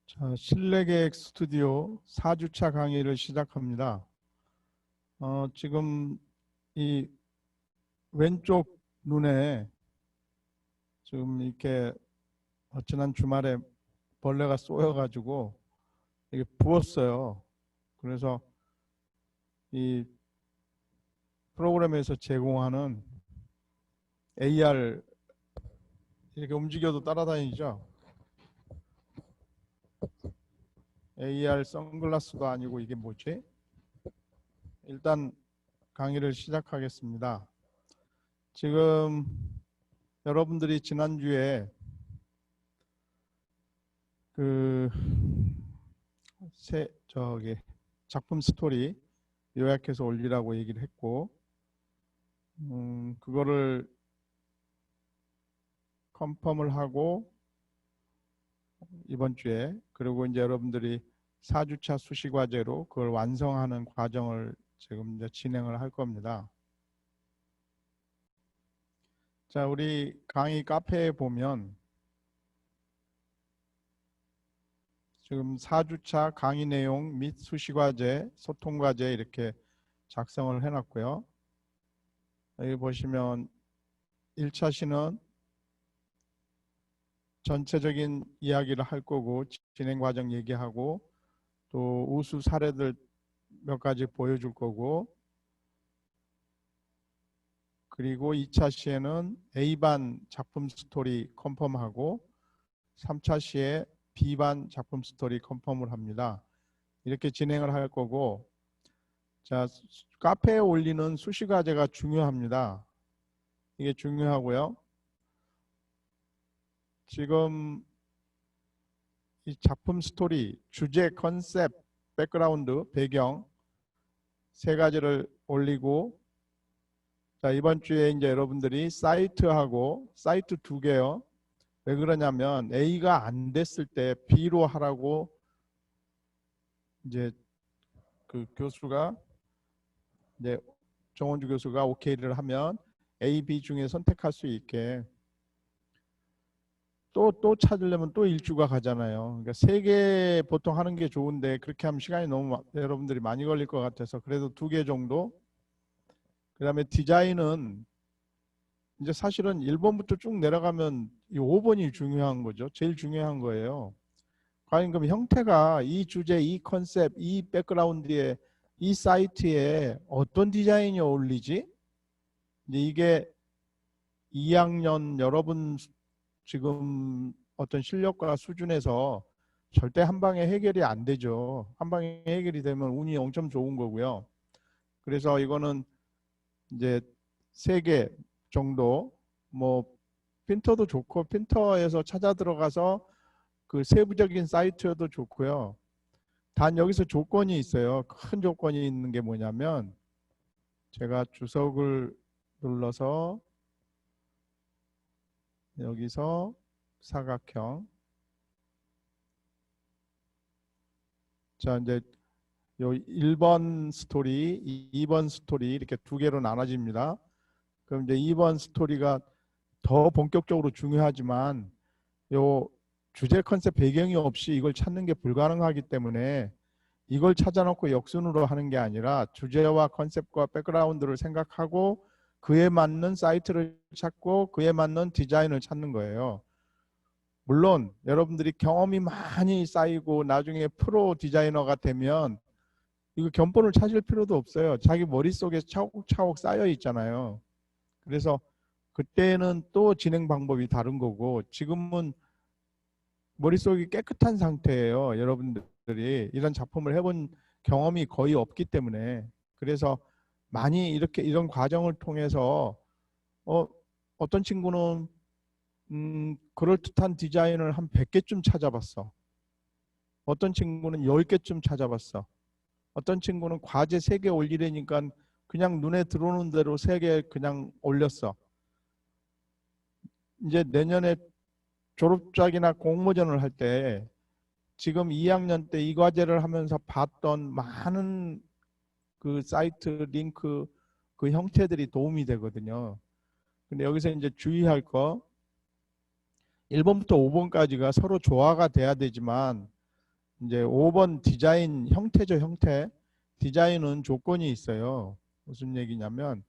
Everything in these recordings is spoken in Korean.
자, 실내계획 스튜디오 4주차 강의를 시작합니다. 지금 이 왼쪽 눈에 지금 이렇게 지난 주말에 벌레가 쏘여가지고 이게 부었어요. 그래서 이 프로그램에서 제공하는 AR 이렇게 움직여도 따라다니죠. AR 선글라스도 아니고 이게 뭐지? 일단 강의를 시작하겠습니다. 지금 여러분들이 지난주에 작품 스토리 요약해서 올리라고 얘기를 했고, 그거를 컨펌을 하고 이번 주에, 그리고 이제 여러분들이 4주차 수시 과제로 그걸 완성하는 과정을 지금 이제 진행을 할 겁니다. 자, 우리 강의 카페에 보면 지금 4주차 강의 내용 및 수시 과제, 소통 과제 이렇게 작성을 해놨고요. 여기 보시면 1차 시는 전체적인 이야기를 할 거고 진행 과정 얘기하고 또 우수 사례들 몇 가지 보여줄 거고, 그리고 2차 시에는 A반 작품 스토리 컨펌하고 3차 시에 B반 작품 스토리 컨펌을 합니다. 이렇게 진행을 할 거고, 자, 카페에 올리는 수시 과제가 중요합니다. 이게 중요하고요. 지금 이 작품 스토리, 주제, 컨셉, 백그라운드, 배경 세 가지를 올리고, 자, 이번 주에 이제 여러분들이 사이트하고 사이트 2개요. 왜 그러냐면 A가 안 됐을 때 B로 하라고 이제 그 교수가 이제 정원주 교수가 오케이를 하면 A, B 중에 선택할 수 있게 또 찾으려면 또 일주가 가잖아요. 그러니까 3개 보통 하는 게 좋은데 그렇게 하면 시간이 너무 여러분들이 많이 걸릴 것 같아서 그래도 2개 정도. 그 다음에 디자인은 이제 사실은 1번부터 쭉 내려가면 이 5번이 중요한 거죠. 제일 중요한 거예요. 과연 그럼 형태가 이 주제, 이 컨셉, 이 백그라운드에 이 사이트에 어떤 디자인이 어울리지? 이제 이게 2학년 여러분 지금 어떤 실력과 수준에서 절대 한 방에 해결이 안 되죠. 한 방에 해결이 되면 운이 엄청 좋은 거고요. 그래서 이거는 이제 3개 정도, 뭐 핀터도 좋고 핀터에서 찾아 들어가서 그 세부적인 사이트여도 좋고요. 단 여기서 조건이 있어요. 큰 조건이 있는 게 뭐냐면, 제가 주석을 눌러서 여기서 사각형, 자 이제 요 1번 스토리, 2번 스토리 이렇게 2개로 나눠집니다. 그럼 이제 2번 스토리가 더 본격적으로 중요하지만 요 주제 컨셉 배경이 없이 이걸 찾는 게 불가능하기 때문에 이걸 찾아놓고 역순으로 하는 게 아니라 주제와 컨셉과 백그라운드를 생각하고 그에 맞는 사이트를 찾고 그에 맞는 디자인을 찾는 거예요. 물론 여러분들이 경험이 많이 쌓이고 나중에 프로 디자이너가 되면 이거 견본을 찾을 필요도 없어요. 자기 머릿속에 차곡차곡 쌓여 있잖아요. 그래서 그때는 또 진행 방법이 다른 거고, 지금은 머릿속이 깨끗한 상태예요. 여러분들이 이런 작품을 해본 경험이 거의 없기 때문에. 그래서 많이 이렇게 이런 과정을 통해서 어떤 친구는 그럴듯한 디자인을 한 100개쯤 찾아봤어. 어떤 친구는 10개쯤 찾아봤어. 어떤 친구는 과제 3개 올리려니까 그냥 눈에 들어오는 대로 3개 그냥 올렸어. 이제 내년에 졸업작이나 공모전을 할 때 지금 2학년 때 이 과제를 하면서 봤던 많은 그 사이트 링크 그 형태들이 도움이 되거든요. 근데 여기서 이제 주의할 거 1번부터 5번까지가 서로 조화가 돼야 되지만 이제 5번 디자인 형태죠, 형태. 디자인은 조건이 있어요. 무슨 얘기냐면,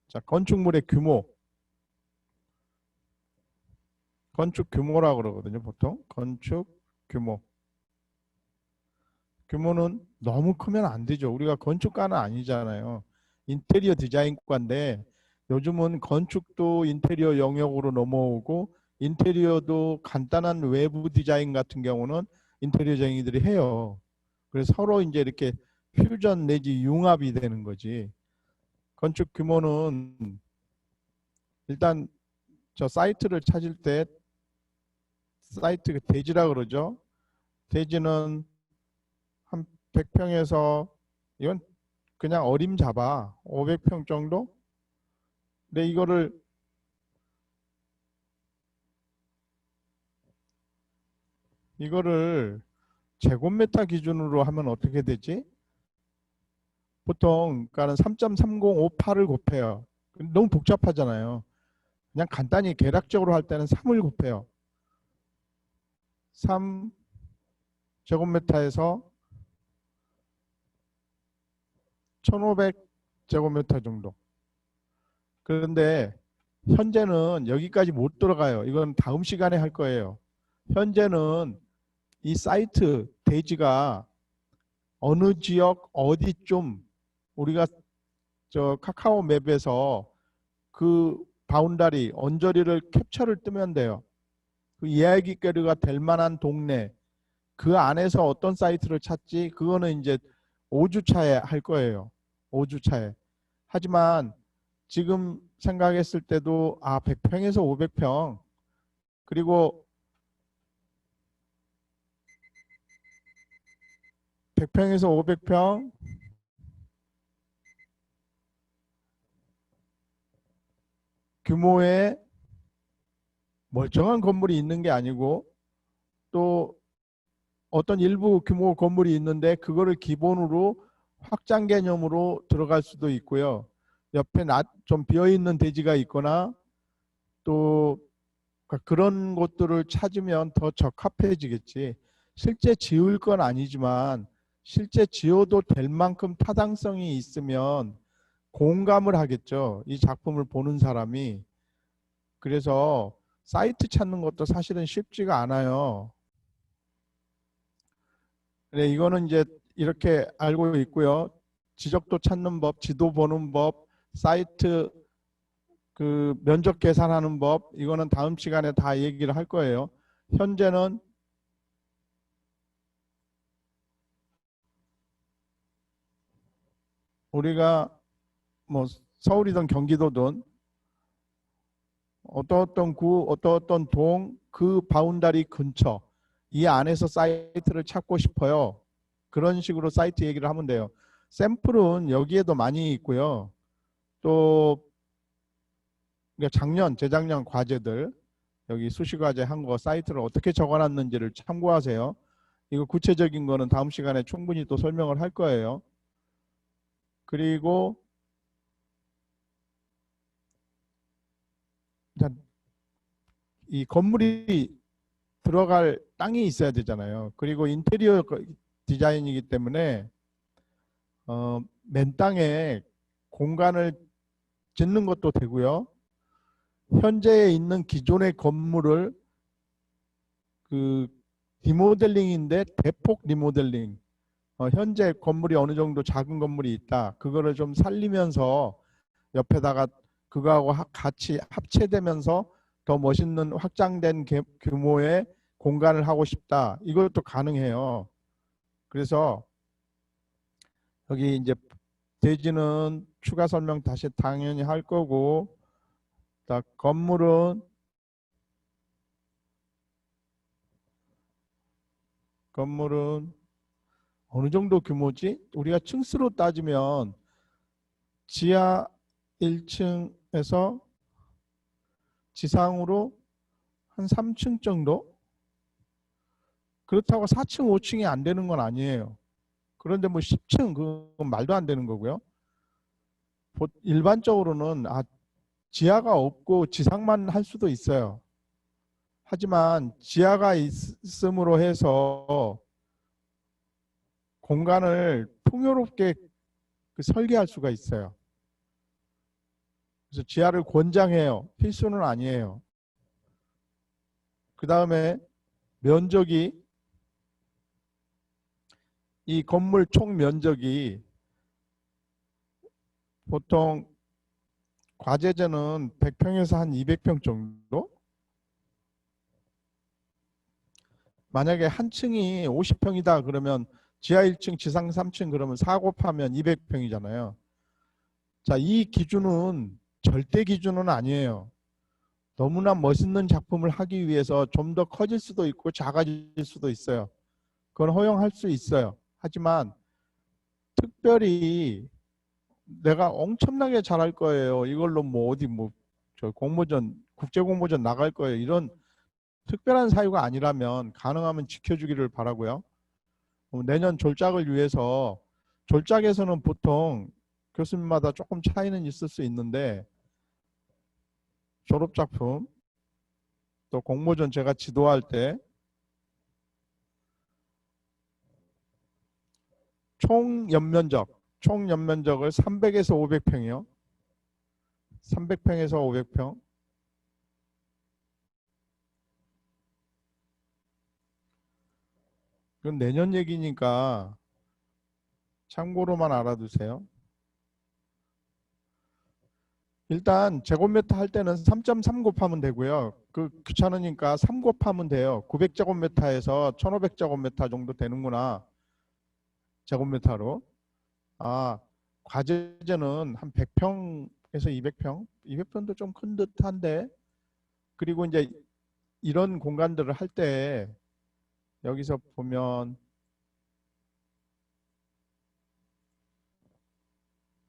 자, 건축물의 규모. 건축 규모라고 그러거든요, 보통. 건축 규모. 규모는 너무 크면 안 되죠. 우리가 건축가는 아니잖아요. 인테리어 디자인과인데 요즘은 건축도 인테리어 영역으로 넘어오고 인테리어도 간단한 외부 디자인 같은 경우는 인테리어쟁이들이 해요. 그래서 서로 이제 이렇게 퓨전 내지 융합이 되는 거지. 건축 규모는 일단 저 사이트를 찾을 때 사이트 대지라 그러죠. 대지는 한 100평에서 이건 그냥 어림잡아 500평 정도? 근데 이거를 제곱미터 기준으로 하면 어떻게 되지? 보통 그러니까는 3.3058을 곱해요. 너무 복잡하잖아요. 그냥 간단히 계략적으로 할 때는 3을 곱해요. 3 제곱미터에서 1500 제곱미터 정도. 그런데 현재는 여기까지 못 들어가요. 이건 다음 시간에 할 거예요. 현재는 이 사이트 대지가 어느 지역 어디쯤 우리가 저 카카오 맵에서 그 바운다리 언저리를 캡처를 뜨면 돼요. 그 이야기거리가 될 만한 동네 그 안에서 어떤 사이트를 찾지 그거는 이제 5주차에 할 거예요. 5주차에. 하지만 지금 생각했을 때도 100평에서 500평 그리고 100평에서 500평 규모의 멀쩡한 건물이 있는 게 아니고 또 어떤 일부 규모 건물이 있는데 그거를 기본으로 확장 개념으로 들어갈 수도 있고요. 옆에 좀 비어있는 대지가 있거나 또 그런 곳들을 찾으면 더 적합해지겠지. 실제 지을 건 아니지만 실제 지어도 될 만큼 타당성이 있으면 공감을 하겠죠. 이 작품을 보는 사람이. 그래서 사이트 찾는 것도 사실은 쉽지가 않아요. 네, 이거는 이제 이렇게 알고 있고요. 지적도 찾는 법, 지도 보는 법, 사이트 그 면적 계산하는 법, 이거는 다음 시간에 다 얘기를 할 거예요. 현재는 우리가 뭐 서울이든 경기도든 어떤 구, 어떤 동, 그 바운다리 근처 이 안에서 사이트를 찾고 싶어요. 그런 식으로 사이트 얘기를 하면 돼요. 샘플은 여기에도 많이 있고요. 또 그러니까 작년, 재작년 과제들 여기 수시과제 한 거 사이트를 어떻게 적어놨는지를 참고하세요. 이거 구체적인 거는 다음 시간에 충분히 또 설명을 할 거예요. 그리고 이 건물이 들어갈 땅이 있어야 되잖아요. 그리고 인테리어 디자인이기 때문에 맨 땅에 공간을 짓는 것도 되고요. 현재에 있는 기존의 건물을 그 리모델링인데 대폭 리모델링. 현재 건물이 어느 정도 작은 건물이 있다. 그거를 좀 살리면서 옆에다가 그거하고 같이 합체되면서 더 멋있는 확장된 규모의 공간을 하고 싶다. 이것도 가능해요. 그래서 여기 이제 대지는 추가 설명 다시 당연히 할 거고, 건물은 어느 정도 규모지? 우리가 층수로 따지면 지하 1층에서 지상으로 한 3층 정도? 그렇다고 4층, 5층이 안 되는 건 아니에요. 그런데 뭐 10층 그건 말도 안 되는 거고요. 일반적으로는 지하가 없고 지상만 할 수도 있어요. 하지만 지하가 있음으로 해서 공간을 풍요롭게 설계할 수가 있어요. 그래서 지하를 권장해요. 필수는 아니에요. 그 다음에 면적이, 이 건물 총 면적이 보통 과제제는 100평에서 한 200평 정도? 만약에 한 층이 50평이다 그러면 지하 1층, 지상 3층 그러면 4 곱하면 200평이잖아요. 자, 이 기준은 절대 기준은 아니에요. 너무나 멋있는 작품을 하기 위해서 좀 더 커질 수도 있고 작아질 수도 있어요. 그건 허용할 수 있어요. 하지만 특별히 내가 엄청나게 잘할 거예요. 이걸로 뭐 어디 뭐 저 공모전, 국제 공모전 나갈 거예요. 이런 특별한 사유가 아니라면 가능하면 지켜주기를 바라고요. 내년 졸작을 위해서, 졸작에서는 보통 교수님마다 조금 차이는 있을 수 있는데 졸업작품 또 공모전 제가 지도할 때 총 연면적을 300에서 500평이요. 300평에서 500평. 그건 내년 얘기니까 참고로만 알아두세요. 일단 제곱미터 할 때는 3.3 곱하면 되고요. 그 귀찮으니까 3 곱하면 돼요. 900제곱미터에서 1500제곱미터 정도 되는구나. 제곱미터로. 아, 과제제는 한 100평에서 200평? 200평도 좀 큰 듯한데. 그리고 이제 이런 공간들을 할 때 여기서 보면,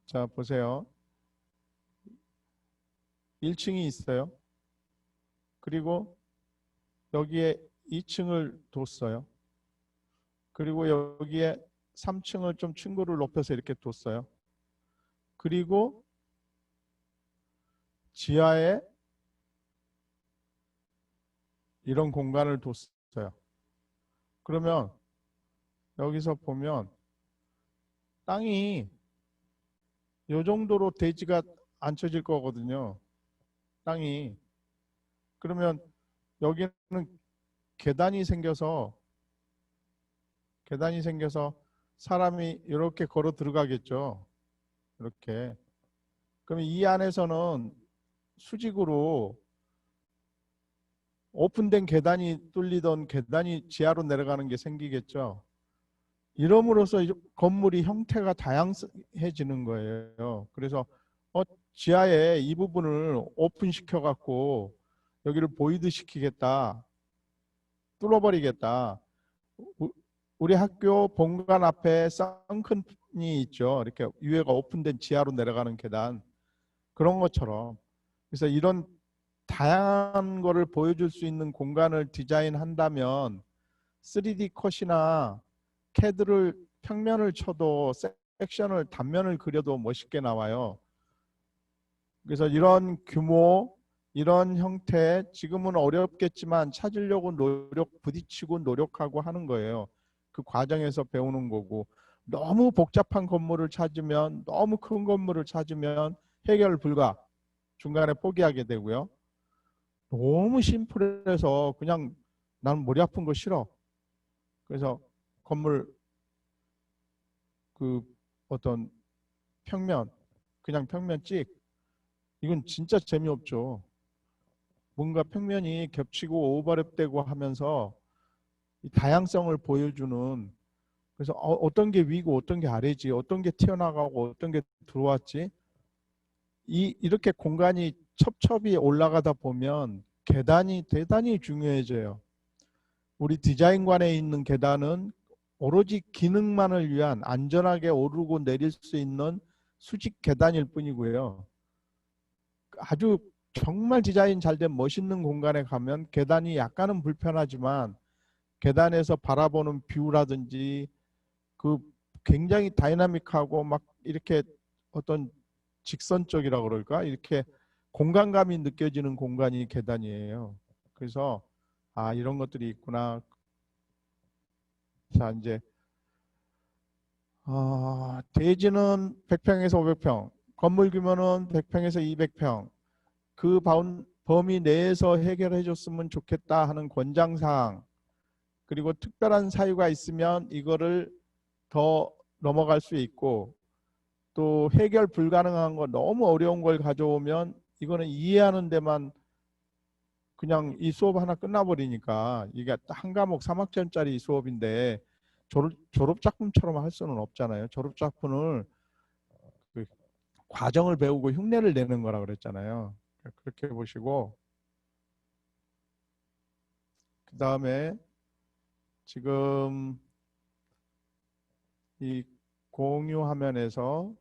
자 보세요. 1층이 있어요. 그리고 여기에 2층을 뒀어요. 그리고 여기에 3층을 좀 층고를 높여서 이렇게 뒀어요. 그리고 지하에 이런 공간을 뒀어요. 그러면 여기서 보면 땅이 이 정도로 대지가 앉혀질 거거든요. 땅이. 그러면 여기는 계단이 생겨서 사람이 이렇게 걸어 들어가겠죠. 이렇게. 그럼 이 안에서는 수직으로 오픈된 계단이 뚫리던 계단이 지하로 내려가는 게 생기겠죠. 이러므로써 건물이 형태가 다양해지는 거예요. 그래서 지하에 이 부분을 오픈시켜 갖고 여기를 보이드 시키겠다. 뚫어버리겠다. 우리 학교 본관 앞에 썬큰이 있죠. 이렇게 위에가 오픈된 지하로 내려가는 계단. 그런 것처럼. 그래서 이런 다양한 거를 보여줄 수 있는 공간을 디자인한다면 3D 컷이나 CAD를 평면을 쳐도 섹션을 단면을 그려도 멋있게 나와요. 그래서 이런 규모, 이런 형태 지금은 어렵겠지만 찾으려고 부딪히고 노력하고 하는 거예요. 그 과정에서 배우는 거고, 너무 복잡한 건물을 찾으면, 너무 큰 건물을 찾으면 해결 불가, 중간에 포기하게 되고요. 너무 심플해서 그냥 나는 머리 아픈 거 싫어. 그래서 건물 그 어떤 평면, 그냥 평면 찍, 이건 진짜 재미없죠. 뭔가 평면이 겹치고 오버랩되고 하면서 이 다양성을 보여주는, 그래서 어떤 게 위고 어떤 게 아래지, 어떤 게 튀어나가고 어떤 게 들어왔지, 이렇게 공간이 첩첩이 올라가다 보면 계단이 대단히 중요해져요. 우리 디자인관에 있는 계단은 오로지 기능만을 위한 안전하게 오르고 내릴 수 있는 수직 계단일 뿐이고요. 아주 정말 디자인 잘 된 멋있는 공간에 가면 계단이 약간은 불편하지만 계단에서 바라보는 뷰라든지 그 굉장히 다이나믹하고 막 이렇게 어떤 직선적이라고 그럴까? 이렇게 공간감이 느껴지는 공간이 계단이에요. 그래서 이런 것들이 있구나. 자, 이제 대지는 100평에서 500평, 건물 규모는 100평에서 200평. 그 범위 내에서 해결해 줬으면 좋겠다 하는 권장사항, 그리고 특별한 사유가 있으면 이거를 더 넘어갈 수 있고, 또 해결 불가능한 거 너무 어려운 걸 가져오면 이거는 이해하는 데만 그냥 이 수업 하나 끝나버리니까, 이게 한 과목 3학점짜리 수업인데 졸업 작품처럼 할 수는 없잖아요. 졸업 작품을 그 과정을 배우고 흉내를 내는 거라 그랬잖아요. 그렇게 보시고, 그 다음에 지금 이 공유 화면에서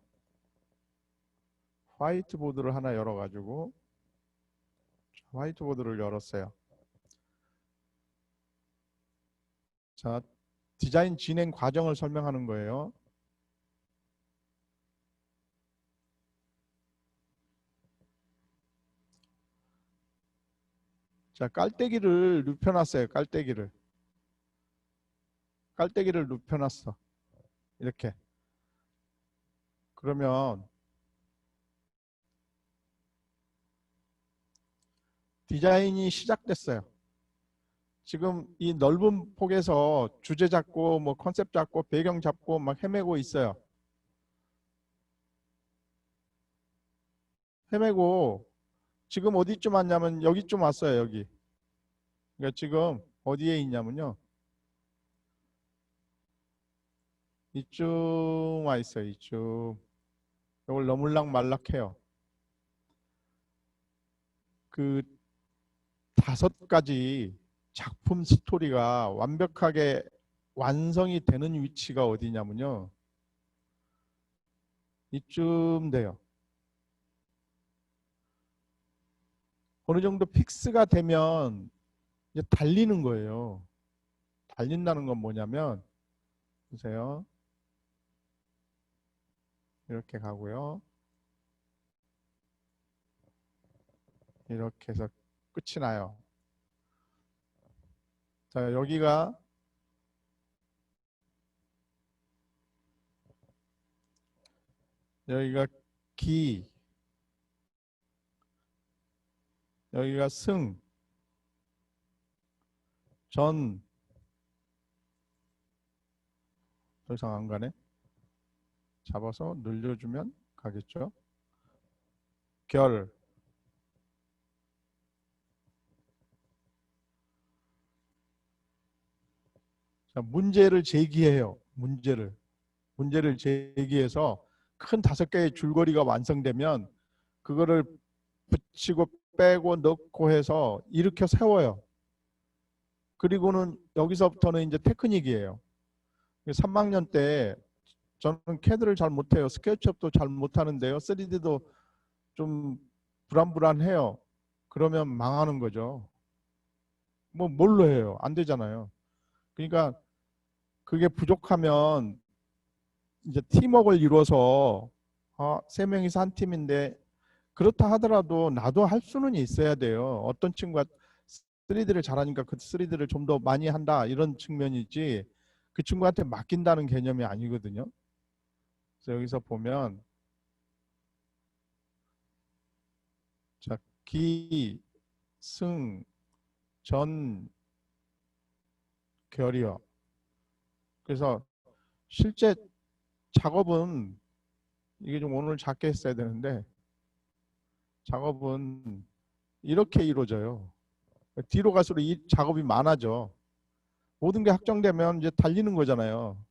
화이트보드를 하나 열어가지고, 화이트보드를 열었어요. 자, 디자인 진행 과정을 설명하는 거예요. 자, 깔때기를 눕혀놨어요. 깔때기를 눕혀놨어. 이렇게. 그러면 디자인이 시작됐어요. 지금 이 넓은 폭에서 주제 잡고 뭐 컨셉 잡고 배경 잡고 막 헤매고 있어요. 헤매고 지금 어디쯤 왔냐면 여기쯤 왔어요. 여기. 그러니까 지금 어디에 있냐면요. 이쯤 와 있어요. 이쯤. 이걸 너물락 말락해요. 그 5가지 작품 스토리가 완벽하게 완성이 되는 위치가 어디냐면요. 이쯤 돼요. 어느 정도 픽스가 되면 이제 달리는 거예요. 달린다는 건 뭐냐면, 보세요. 이렇게 가고요. 이렇게 해서 끝이 나요. 자, 여기가 기, 여기가 승, 전, 더 이상 안 가네. 잡아서 늘려주면 가겠죠. 결, 자, 문제를 제기해요. 문제를 제기해서 큰 5개의 줄거리가 완성되면 그거를 붙이고 빼고 넣고 해서 일으켜 세워요. 그리고는 여기서부터는 이제 테크닉이에요. 3학년 때 저는 캐드를 잘 못해요. 스케치업도 잘 못하는데요. 3D도 좀 불안불안해요. 그러면 망하는 거죠. 뭐 뭘로 해요? 안 되잖아요. 그러니까 그게 부족하면 이제 팀워크를 이루어서 3명이서 한 팀인데, 그렇다 하더라도 나도 할 수는 있어야 돼요. 어떤 친구가 3D를 잘하니까 그 3D를 좀 더 많이 한다 이런 측면이지, 그 친구한테 맡긴다는 개념이 아니거든요. 그래서 여기서 보면, 자, 기, 승, 전, 결이요. 그래서 실제 작업은, 이게 좀 오늘 작게 했어야 되는데, 작업은 이렇게 이루어져요. 뒤로 갈수록 이 작업이 많아져. 모든 게 확정되면 이제 달리는 거잖아요.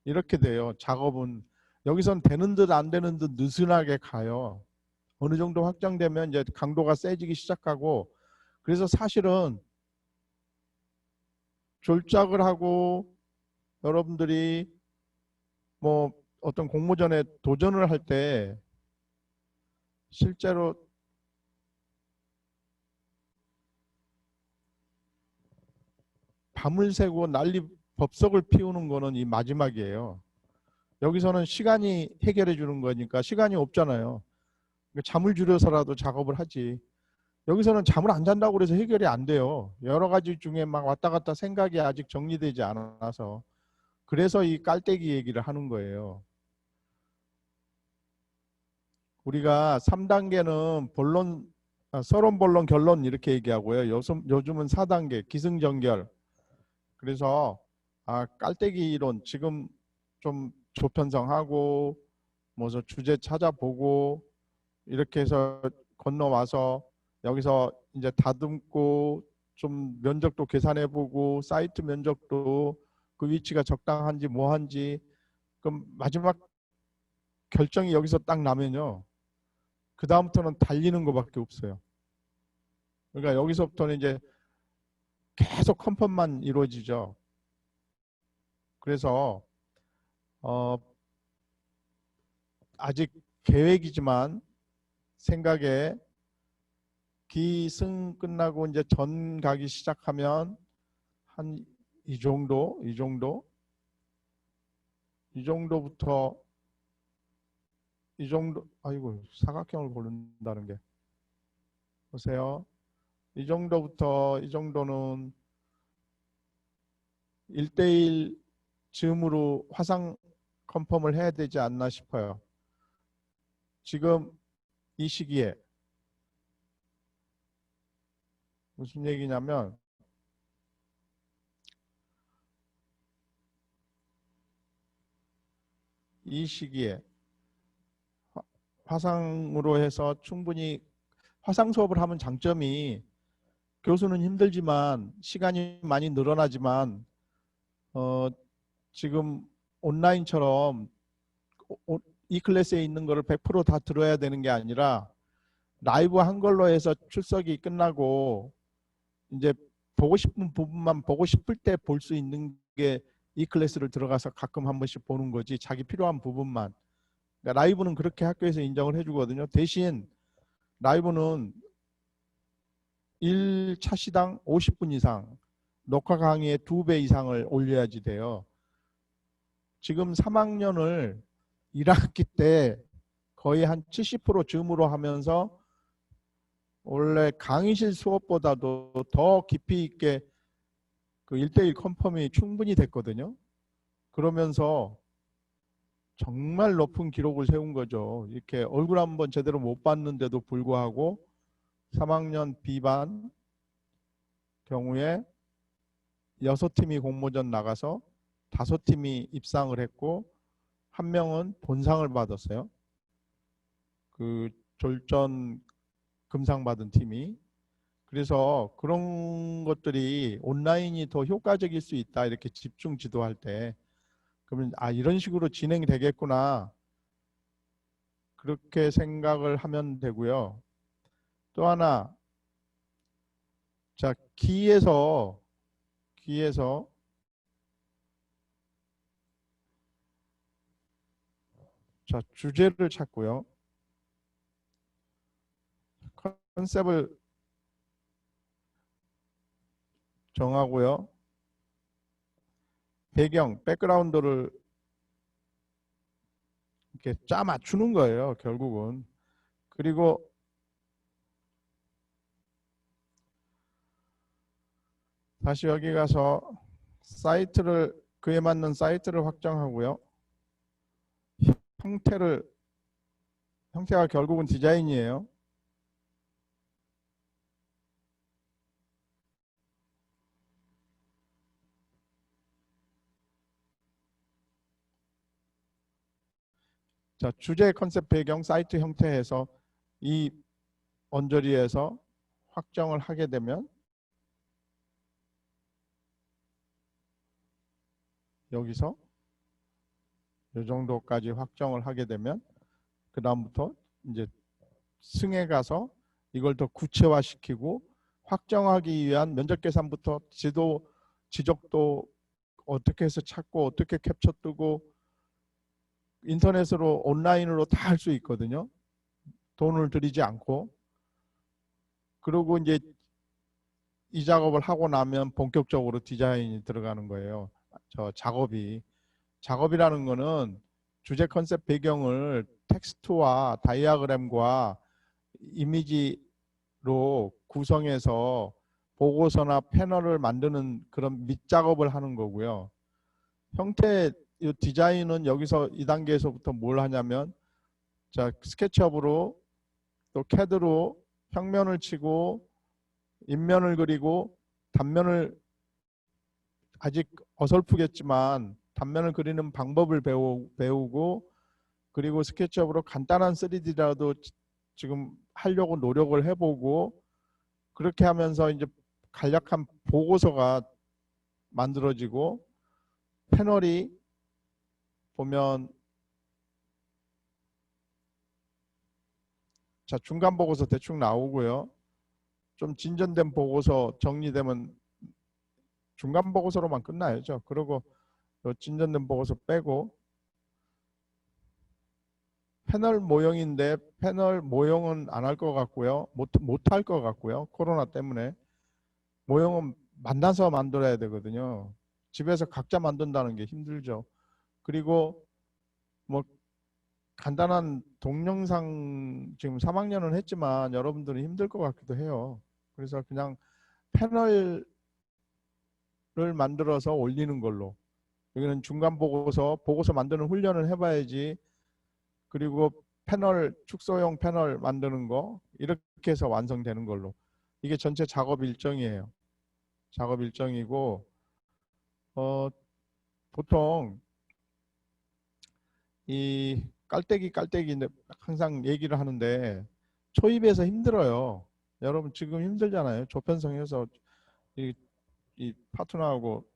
이렇게 돼요. 작업은 여기선 되는 듯 안 되는 듯 느슨하게 가요. 어느 정도 확정되면 이제 강도가 세지기 시작하고, 그래서 사실은 졸작을 하고 여러분들이 뭐 어떤 공모전에 도전을 할 때 실제로 밤을 새고 난리 법석을 피우는 거는 이 마지막이에요. 여기서는 시간이 해결해 주는 거니까 시간이 없잖아요. 그러니까 잠을 줄여서라도 작업을 하지. 여기서는 잠을 안 잔다고 그래서 해결이 안 돼요. 여러 가지 중에 막 왔다 갔다 생각이 아직 정리되지 않아서. 그래서 이 깔때기 얘기를 하는 거예요. 우리가 3단계는 본론, 서론, 본론, 결론 이렇게 얘기하고요. 요즘은 4단계 기승전결. 그래서 깔때기 이론 지금 좀 조편성하고 뭐서 주제 찾아보고 이렇게 해서 건너와서 여기서 이제 다듬고 좀 면적도 계산해보고 사이트 면적도 그 위치가 적당한지 뭐한지 그럼 마지막 결정이 여기서 딱 나면요. 그 다음부터는 달리는 것밖에 없어요. 그러니까 여기서부터는 이제 계속 컨펌만 이루어지죠. 그래서 어, 아직 계획이지만 생각에 기승 끝나고 이제 전 가기 시작하면 한 이 정도부터 아이고 사각형을 고른다는 게 보세요. 이 정도부터 이 정도는 1대1 즈음으로 화상 컨펌을 해야 되지 않나 싶어요. 지금 이 시기에 무슨 얘기냐면 이 시기에 화상으로 해서 충분히 화상 수업을 하면 장점이 교수는 힘들지만 시간이 많이 늘어나지만 지금 온라인처럼 이 클래스에 있는 거를 100%다 들어야 되는 게 아니라 라이브 한 걸로 해서 출석이 끝나고 이제 보고 싶은 부분만 보고 싶을 때 볼 수 있는 게 이 클래스를 들어가서 가끔 한 번씩 보는 거지 자기 필요한 부분만. 그러니까 라이브는 그렇게 학교에서 인정을 해주거든요. 대신 라이브는 1차 시당 50분 이상 녹화 강의의 2배 이상을 올려야지 돼요. 지금 3학년을 1학기 때 거의 한 70% 줌으로 하면서 원래 강의실 수업보다도 더 깊이 있게 그 1대1 컨펌이 충분히 됐거든요. 그러면서 정말 높은 기록을 세운 거죠. 이렇게 얼굴 한번 제대로 못 봤는데도 불구하고 3학년 B반 경우에 6팀이 공모전 나가서 5팀이 입상을 했고 한 명은 본상을 받았어요. 그 졸전 금상 받은 팀이. 그래서 그런 것들이 온라인이 더 효과적일 수 있다. 이렇게 집중 지도할 때. 그러면 이런 식으로 진행이 되겠구나. 그렇게 생각을 하면 되고요. 또 하나, 자, 기에서 자, 주제를 찾고요. 컨셉을 정하고요. 백그라운드를 이렇게 짜 맞추는 거예요, 결국은. 그리고 다시 여기 가서 그에 맞는 사이트를 확정하고요. 형태가 결국은 디자인이에요. 자, 주제 컨셉 배경 사이트 형태에서 이 언저리에서 확정을 하게 되면 여기서 이 정도까지 확정을 하게 되면 그 다음부터 이제 승에 가서 이걸 더 구체화시키고 확정하기 위한 면적 계산부터 지적도 어떻게 해서 찾고 어떻게 캡처 뜨고 인터넷으로 온라인으로 다 할 수 있거든요. 돈을 들이지 않고. 그리고 이제 이 작업을 하고 나면 본격적으로 디자인이 들어가는 거예요. 작업이라는 거는 주제 컨셉 배경을 텍스트와 다이어그램과 이미지 구성해서 보고서나 패널을 만드는 그런 밑작업을 하는 거고요. 형태 이 디자인은 여기서 2단계에서부터 뭘 하냐면 자 스케치업으로 또 캐드로 평면을 치고 인면을 그리고 단면을 아직 어설프겠지만 단면을 그리는 방법을 배우고 그리고 스케치업으로 간단한 3D라도 지금 하려고 노력을 해보고 그렇게 하면서 이제 간략한 보고서가 만들어지고 패널이 보면 자 중간 보고서 대충 나오고요. 좀 진전된 보고서 정리되면 중간 보고서로만 끝나야죠. 그리고 진전된 보고서 빼고 패널 모형인데 패널 모형은 안 할 것 같고요. 못할 것 같고요. 코로나 때문에 모형은 만나서 만들어야 되거든요. 집에서 각자 만든다는 게 힘들죠. 그리고 뭐 간단한 동영상 지금 3학년은 했지만 여러분들은 힘들 것 같기도 해요. 그래서 그냥 패널을 만들어서 올리는 걸로 여기는 중간 보고서 만드는 훈련을 해봐야지. 그리고 패널 축소용 패널 만드는 거 이렇게 해서 완성되는 걸로 이게 전체 작업 일정이에요. 작업 일정이고 보통 이 깔때기 항상 얘기를 하는데 초입에서 힘들어요. 여러분 지금 힘들잖아요. 조편성에서 이, 이 파트너하고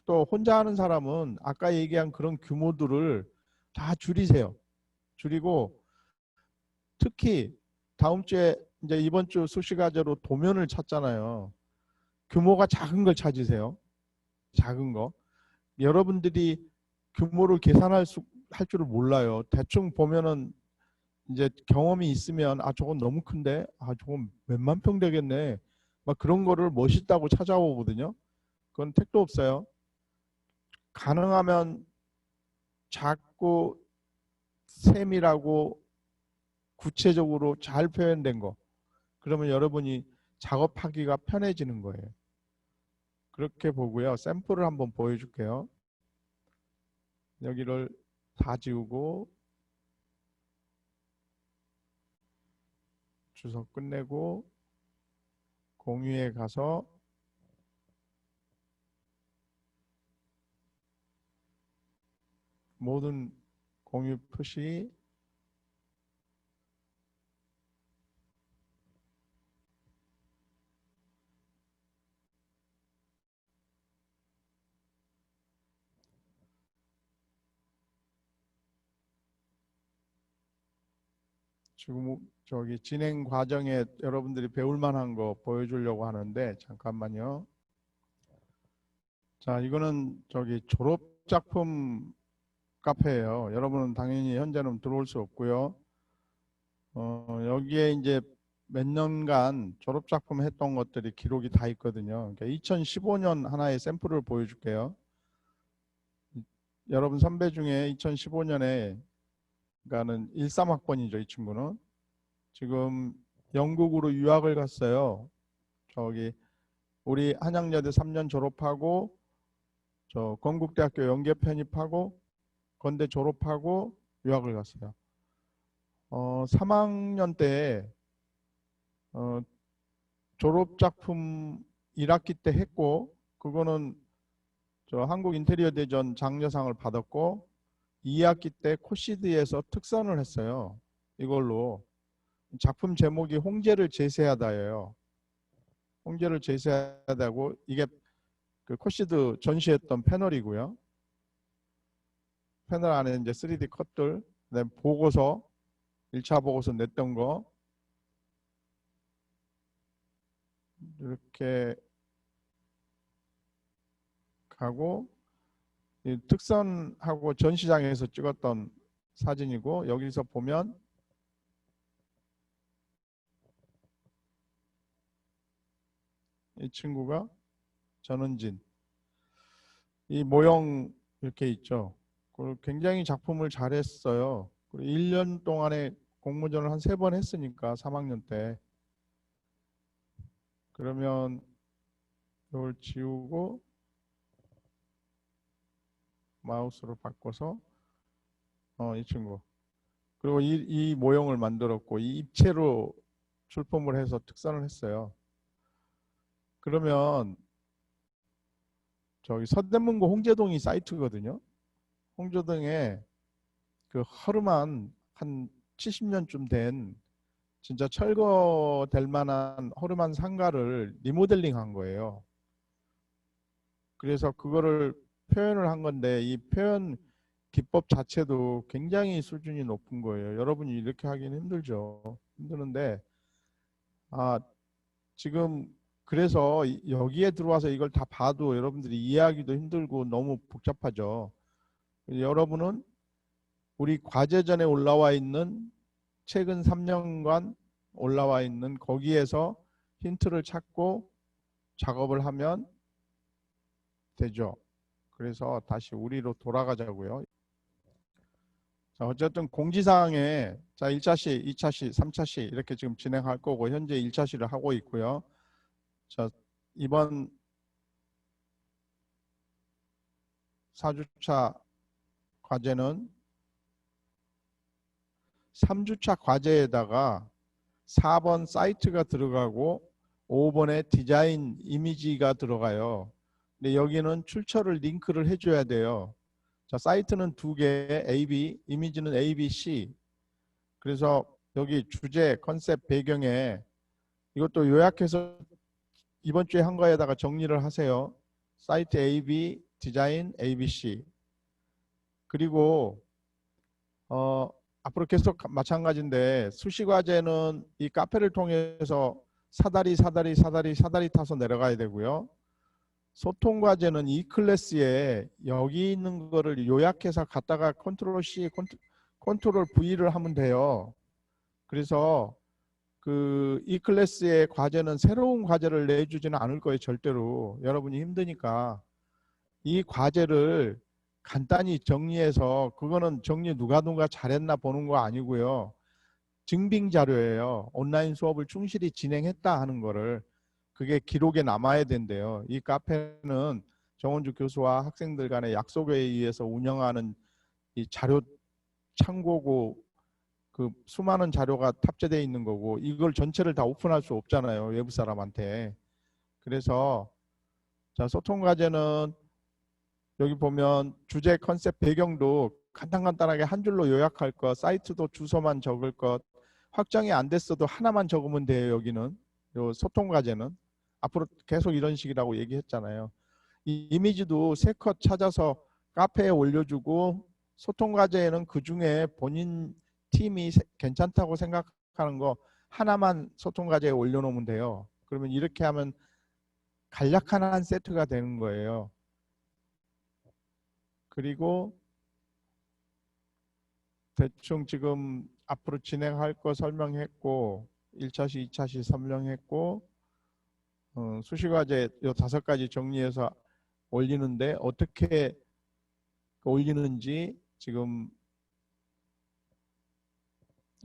또 혼자 하는 사람은 아까 얘기한 그런 규모들을 다 줄이세요. 줄이고 특히 다음 주에 이제 이번 주 수시과제로 도면을 찾잖아요. 규모가 작은 걸 찾으세요. 작은 거. 여러분들이 규모를 할 줄을 몰라요. 대충 보면은 이제 경험이 있으면 아 저건 너무 큰데 아 저건 몇만 평 되겠네. 막 그런 거를 멋있다고 찾아오거든요. 그건 택도 없어요. 가능하면 작고 세밀하고 구체적으로 잘 표현된 거. 그러면 여러분이 작업하기가 편해지는 거예요. 그렇게 보고요. 샘플을 한번 보여줄게요. 여기를 다 지우고 주소 끝내고 공유에 가서 모든 공유 표시 지금 저기 진행 과정에 여러분들이 배울 만한 거 보여주려고 하는데 잠깐만요. 자, 이거는 저기 졸업 작품 카페예요. 여러분은 당연히 현재는 들어올 수 없고요. 여기에 이제 몇 년간 졸업 작품 했던 것들이 기록이 다 있거든요. 그러니까 2015년 하나의 샘플을 보여줄게요. 여러분 선배 중에 2015년에 그러니까는 13학번이죠. 이 친구는 지금 영국으로 유학을 갔어요. 저기 우리 한양여대 3년 졸업하고 저 건국대학교 연계 편입하고 건대 졸업하고 유학을 갔어요. 3학년 때 졸업 작품 1학기 때 했고 그거는 저 한국 인테리어 대전 장려상을 받았고 2학기 때 코시드에서 특선을 했어요. 이걸로 작품 제목이 홍제를 제세하다예요. 홍제를 제세하다고 이게 그 코시드 전시했던 패널이고요. 패널 안에 이제 3D 컷들, 그다음에 보고서 1차 보고서 냈던 거 이렇게 하고 이 특선하고 전시장에서 찍었던 사진이고 여기서 보면 이 친구가 전은진 이 모형 이렇게 있죠. 굉장히 작품을 잘했어요. 그리고 1년 동안에 공모전을 한 3번 했으니까 3학년 때. 그러면 이걸 지우고 마우스로 바꿔서 이 친구. 그리고 이 모형을 만들었고 이 입체로 출품을 해서 특선을 했어요. 그러면 저기 서대문구 홍제동이 사이트거든요. 홍제동에 그 허름한 한 70년쯤 된 진짜 철거될 만한 허름한 상가를 리모델링 한 거예요. 그래서 그거를 표현을 한 건데 이 표현 기법 자체도 굉장히 수준이 높은 거예요. 여러분이 이렇게 하기는 힘들죠. 힘드는데 지금 그래서 여기에 들어와서 이걸 다 봐도 여러분들이 이해하기도 힘들고 너무 복잡하죠. 여러분은 우리 과제전에 올라와 있는 최근 3년간 올라와 있는 거기에서 힌트를 찾고 작업을 하면 되죠. 그래서 다시 우리로 돌아가자고요. 자, 어쨌든 공지사항에 자 1차시, 2차시, 3차시 이렇게 지금 진행할 거고 현재 1차시를 하고 있고요. 자, 이번 4주차 과제는 3주차 과제에다가 4번 사이트가 들어가고 5번에 디자인 이미지가 들어가요. 근데 여기는 출처를 링크를 해줘야 돼요. 자, 사이트는 2개, AB, 이미지는 A, B, C. 그래서 여기 주제, 컨셉, 배경에 이것도 요약해서 이번 주에 한 거에다가 정리를 하세요. 사이트 AB, 디자인 ABC. 그리고 앞으로 계속 마찬가지인데 수시 과제는 이 카페를 통해서 사다리 타서 내려가야 되고요. 소통 과제는 이 클래스에 여기 있는 거를 요약해서 갖다가 컨트롤 C, 컨트롤 V를 하면 돼요. 그래서 이 클래스의 과제는 새로운 과제를 내주지는 않을 거예요. 절대로. 여러분이 힘드니까. 이 과제를 간단히 정리해서 그거는 정리 누가 잘했나 보는 거 아니고요. 증빙 자료예요. 온라인 수업을 충실히 진행했다 하는 거를. 그게 기록에 남아야 된대요. 이 카페는 정원주 교수와 학생들 간의 약속에 의해서 운영하는 이 자료 창고고 그 수많은 자료가 탑재되어 있는 거고 이걸 전체를 다 오픈할 수 없잖아요. 외부 사람한테. 그래서 자, 소통 과제는 여기 보면 주제 컨셉 배경도 간단하게 한 줄로 요약할 것, 사이트도 주소만 적을 것, 확정이 안 됐어도 하나만 적으면 돼요. 여기는 요 소통 과제는 앞으로 계속 이런 식이라고 얘기했잖아요. 이 이미지도 3컷 찾아서 카페에 올려주고 소통 과제에는 그 중에 본인 팀이 괜찮다고 생각하는 거 하나만 소통 과제에 올려놓으면 돼요. 그러면 이렇게 하면 간략한 한 세트가 되는 거예요. 그리고 대충 지금 앞으로 진행할 거 설명했고 1차시, 2차시 설명했고 수시과제 요 5가지 정리해서 올리는데 어떻게 올리는지 지금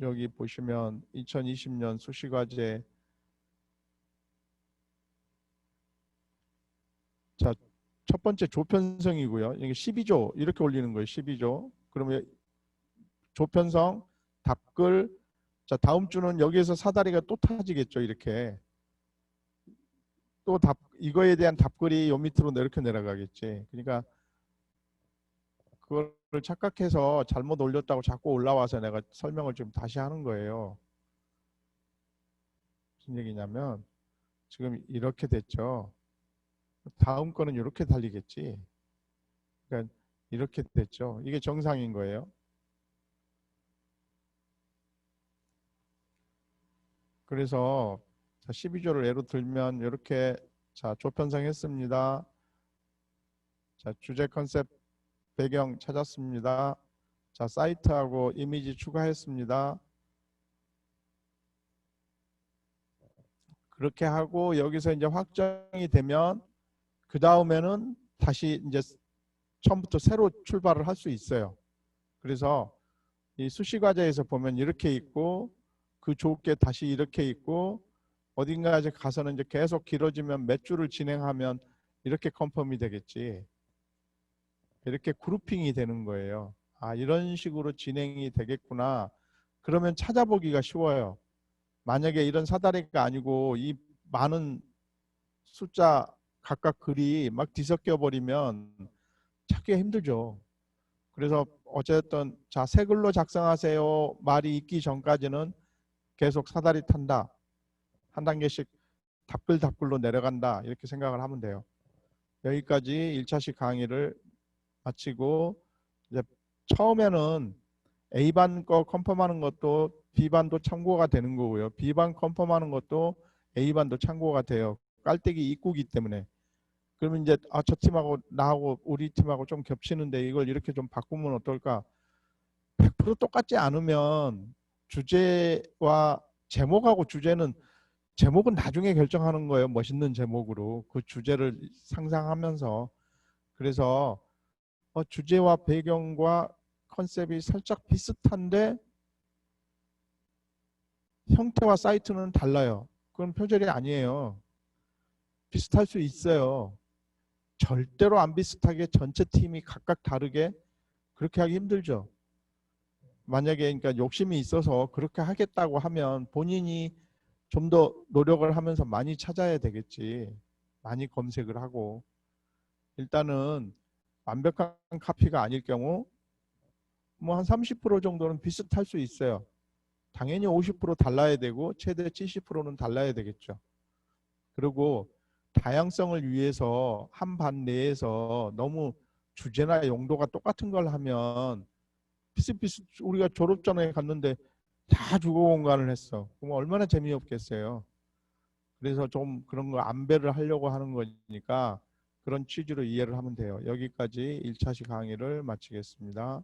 여기 보시면 2020년 수시과제 자, 첫 번째 조편성이고요. 이게 12조 이렇게 올리는 거예요. 12조. 그러면 조편성, 답글. 자, 다음 주는 여기에서 사다리가 또 타지겠죠. 이렇게. 또 이거에 대한 답글이 요 밑으로 이렇게 내려가겠지. 그러니까 그걸 착각해서 잘못 올렸다고 자꾸 올라와서 내가 설명을 좀 다시 하는 거예요. 무슨 얘기냐면 지금 이렇게 됐죠. 다음 거는 이렇게 달리겠지. 그러니까 이렇게 됐죠. 이게 정상인 거예요. 그래서 12조를 예로 들면 이렇게 자 조편성했습니다. 자 주제 컨셉 배경 찾았습니다. 자 사이트하고 이미지 추가했습니다. 그렇게 하고 여기서 이제 확정이 되면 그 다음에는 다시 이제 처음부터 새로 출발을 할 수 있어요. 그래서 이 수시 과제에서 보면 이렇게 있고 그 좋게 다시 이렇게 있고 어딘가에 가서는 이제 계속 길어지면 몇 주를 진행하면 이렇게 컨펌이 되겠지. 이렇게 그룹핑이 되는 거예요. 아, 이런 식으로 진행이 되겠구나. 그러면 찾아보기가 쉬워요. 만약에 이런 사다리가 아니고 이 많은 숫자 각각 글이 막 뒤섞여 버리면 찾기가 힘들죠. 그래서 어쨌든 자, 새 글로 작성하세요 말이 있기 전까지는 계속 사다리 탄다. 한 단계씩 답글로 내려간다. 이렇게 생각을 하면 돼요. 여기까지 1차식 강의를 마치고 이제 처음에는 A반 거 컨펌하는 것도 B반도 참고가 되는 거고요. B반 컨펌하는 것도 A반도 참고가 돼요. 깔때기 입구기 때문에. 그러면 이제 아, 저 팀하고 나하고 우리 팀하고 좀 겹치는데 이걸 이렇게 좀 바꾸면 어떨까? 100% 똑같지 않으면 주제와 제목하고 주제는 제목은 나중에 결정하는 거예요. 멋있는 제목으로 그 주제를 상상하면서. 그래서 주제와 배경과 컨셉이 살짝 비슷한데 형태와 사이트는 달라요. 그건 표절이 아니에요. 비슷할 수 있어요. 절대로 안 비슷하게 전체 팀이 각각 다르게 그렇게 하기 힘들죠. 만약에 그러니까 욕심이 있어서 그렇게 하겠다고 하면 본인이 좀 더 노력을 하면서 많이 찾아야 되겠지. 많이 검색을 하고. 일단은 완벽한 카피가 아닐 경우 뭐 한 30% 정도는 비슷할 수 있어요. 당연히 50% 달라야 되고 최대 70%는 달라야 되겠죠. 그리고 다양성을 위해서 한 반 내에서 너무 주제나 용도가 똑같은 걸 하면 비슷비슷 우리가 졸업 전에 갔는데 다 주거 공간을 했어. 그럼 얼마나 재미없겠어요. 그래서 좀 그런 거 안배를 하려고 하는 거니까 그런 취지로 이해를 하면 돼요. 여기까지 1차식 강의를 마치겠습니다.